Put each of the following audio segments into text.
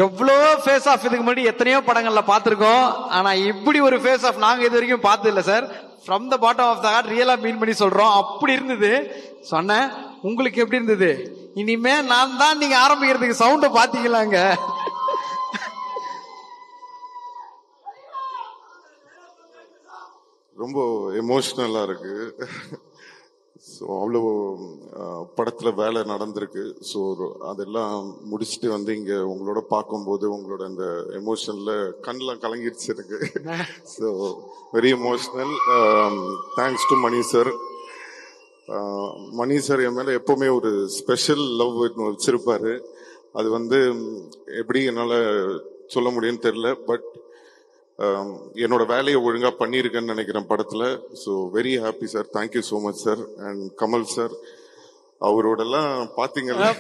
எவ்வளோ face of இதுக்கு முன்னாடி எத்தனையோ படங்கள்ல பார்த்திருக்கோம். ஆனா இப்படி ஒரு ஃபேஸ் ஆஃப் நாங்க இது வரைக்கும் பார்த்தது இல்லை sir. From the bottom of the heart ரியலா மீன் பண்ணி சொல்றோம். அப்படி இருந்தது. சொன்னேன், உங்களுக்கு எப்படி இருந்தது? இனிமே நான் தான் நீங்க ஆரம்பிக்கிறதுக்கு சவுண்ட பாத்தீங்களாங்க. ரொம்ப எமோஷ்னலா இருக்கு. ஸோ அவ்வளோ படத்தில் வேலை நடந்திருக்கு. ஸோ அதெல்லாம் முடிச்சுட்டு வந்து இங்கே உங்களோட பார்க்கும்போது உங்களோட அந்த எமோஷனில் கண்ணெலாம் கலங்கிடுச்சு எனக்கு. So very emotional. Thanks to Mani sir. Mani sir என் மேலே எப்போவுமே ஒரு ஸ்பெஷல் லவ் வச்சிருப்பாரு. அது வந்து எப்படி என்னால் சொல்ல முடியும்னு தெரில. பட் என்னோட வேலையை ஒழுங்கா பண்ணியிருக்கேன்னு நினைக்கிறேன் படத்துல. So very happy sir. Thank you so much sir. And Kamal sir அவரோடலாம் பாத்தீங்கன்னா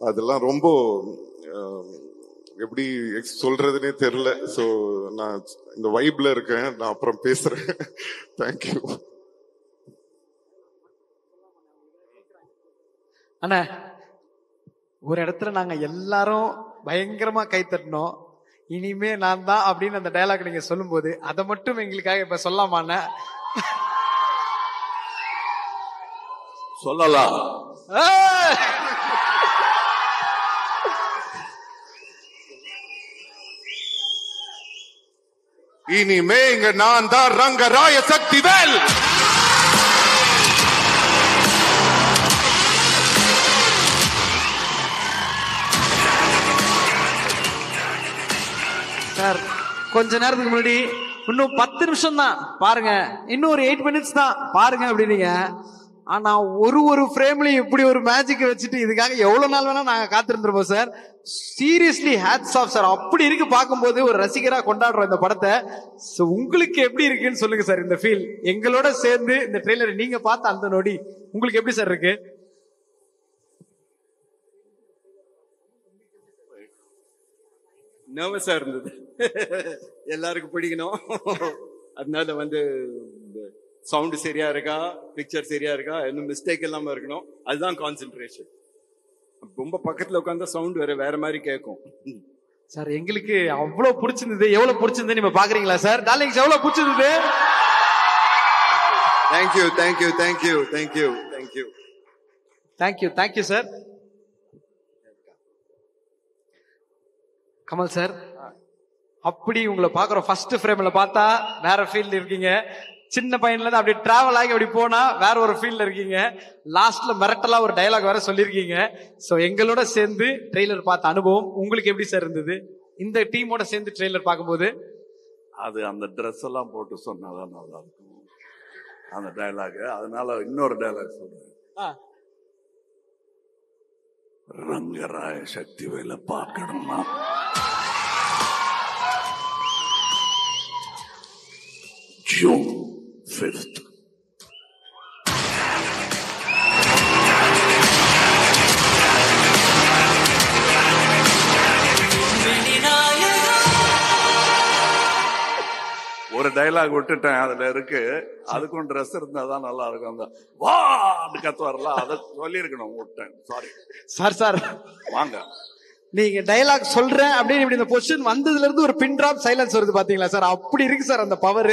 அதெல்லாம் ரொம்ப எப்படி சொல்றதுன்னே தெரியல. ஸோ நான் இந்த வைப்ல இருக்கேன். நான் அப்புறம் பேசுறேன். தேங்க்யூ அண்ணா. ஒரு இடத்துல நாங்க எல்லாரும் பயங்கரமா கை தட்டினோம். இனிமே நான் தான் அப்படின்னு அந்த டயலாக் நீங்க சொல்லும் போது அதை மட்டும் எங்களுக்காக இப்ப சொல்லாமான சொல்லலாம். இனிமே இங்க நான் தான் ரங்கராய சக்திவேல். சார், கொஞ்ச நேரத்துக்கு முன்னாடி இன்னும் 10 நிமிஷம் தான் பாருங்க, இன்னும் ஒரு 8 minutes தான் பாருங்க அப்படின்னீங்க. ஆனா ஒரு ஃப்ரேம்லயும் இப்படி ஒரு மேஜிக் வச்சுட்டு இதுக்காக எவ்வளவு நாள் வேணா நாங்க காத்திருந்திருப்போம் sir. Seriously hats off sir. அப்படி இருக்கு பார்க்கும்போது ஒரு ரசிகரா கொண்டாடுறோம் இந்த படத்தை. உங்களுக்கு எப்படி இருக்குன்னு சொல்லுங்க சார். இந்த ஃபீல் எங்களோட சேர்ந்து இந்த ட்ரெய்லரை நீங்க பார்த்த அந்த நொடி உங்களுக்கு எப்படி சார் இருக்கு? நர்வஸா இருந்தது. எல்லாருக்கும் பிடிக்கணும். அதனால வந்து சவுண்டு சரியா இருக்கா, பிக்சர் சரியா இருக்கா, இன்னும் மிஸ்டேக் இல்லாம இருக்கணும். அதுதான் கான்சென்ட்ரேஷன். ரொம்ப பக்கத்துல உட்காந்தா சவுண்ட் வேற மாதிரி கேட்கும். சார் எங்களுக்கு அவ்வளவு பிடிச்சிருந்தது. எவ்வளவு பிடிச்சிருந்தது நீங்க பாக்குறீங்களா சார்? டார்லிங்ஸ் எவ்வளவு பிடிச்சிருந்தது? Thank you thank you thank you thank you thank you thank you thank you sir. Kamal sir, அப்படி உங்களை பாக்குறோம். ஃபர்ஸ்ட் ஃப்ரேம்ல பார்த்தா வேற ஃபீல்ட் இருக்கீங்க. சின்ன பையன்ல இருந்து அப்படி டிராவல் ஆகி அப்படி போனா வேற ஒரு ஃபீல்ட்ல இருக்கீங்க. லாஸ்ட்ல மிரட்டலா ஒரு டயலாக் வேற சொல்லிருக்கீங்க. சோ எங்களோட சேர்ந்து ட்ரெய்லர் பார்த்த அனுபவம் உங்களுக்கு எப்படி சார் இருந்தது? இந்த டீமோட சேர்ந்து ட்ரெய்லர் பார்க்கும்போது அது அந்த ட்ரெஸ் எல்லாம் போட்டு சொன்னாதான் நல்லா இருக்கும் அந்த டயலாக். அதனால இன்னொரு டயலாக் சொல்றேன். ரங்கராய சக்திவேலை பார்க்கணுமா? June 5th. ஒரு டைலாக் விட்டுட்டேன், அதுல இருக்கு. அதுக்கும் ட்ரெஸ் இருந்தாதான் நல்லா இருக்கும். அந்த வா கத்து வரல, அதை சொல்லி இருக்கணும். விட்டேன், சாரி சார். சார் வாங்க, நீங்க டயலாக் சொல்றேன் அப்படின்னு இப்படி இந்த பொசிஷன் வந்ததுல இருந்து ஒரு பின் டிராப் சைலன்ஸ் வருது பாத்தீங்களா சார்? அப்படி இருக்கு சார் அந்த power.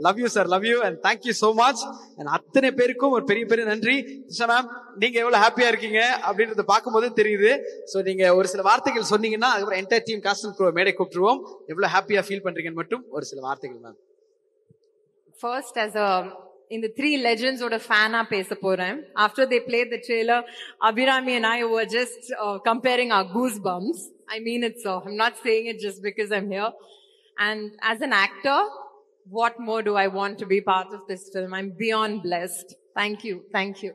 Love you sir, love you and thank you so much. அத்தனை பேருக்கும் ஒரு பெரிய பெரிய நன்றி. மேம், நீங்க எவ்வளவு ஹாப்பியா இருக்கீங்க அப்படின்றத பார்க்கும்போது தெரியுது. சோ நீங்க ஒரு சில வார்த்தைகள் சொன்னீங்கன்னா அதுக்கப்புறம் entire team cast and crew மேடை கூப்பிட்டுருவோம். எவ்வளவு ஹாப்பியா ஃபீல் பண்றீங்கன்னு மட்டும் ஒரு சில வார்த்தைகள் ma'am. First, as a in the three legends oda fan ah pesa poren. After they played the trailer, Abhirami and I were just comparing our goosebumps. I mean it, so I'm not saying it just because I'm here. And as an actor, what more do I want to be part of this film? I'm beyond blessed. Thank you. Thank you.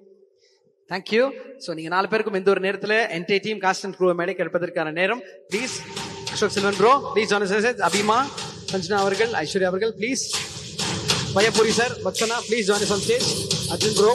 Thank you. So நீங்க நாலு பேருக்கும் இந்த ஒரு நேரத்துல entire team cast and crew மேடை எடுப்பதற்கான நேரம். Please Ashok Selvan bro, please John சேஸ், அபிமா, சஞ்சனா அவர்கள், ஐஸ்வர்யா அவர்கள், please. Vayapuri sir, Baksana, please join us on stage. Arjun bro.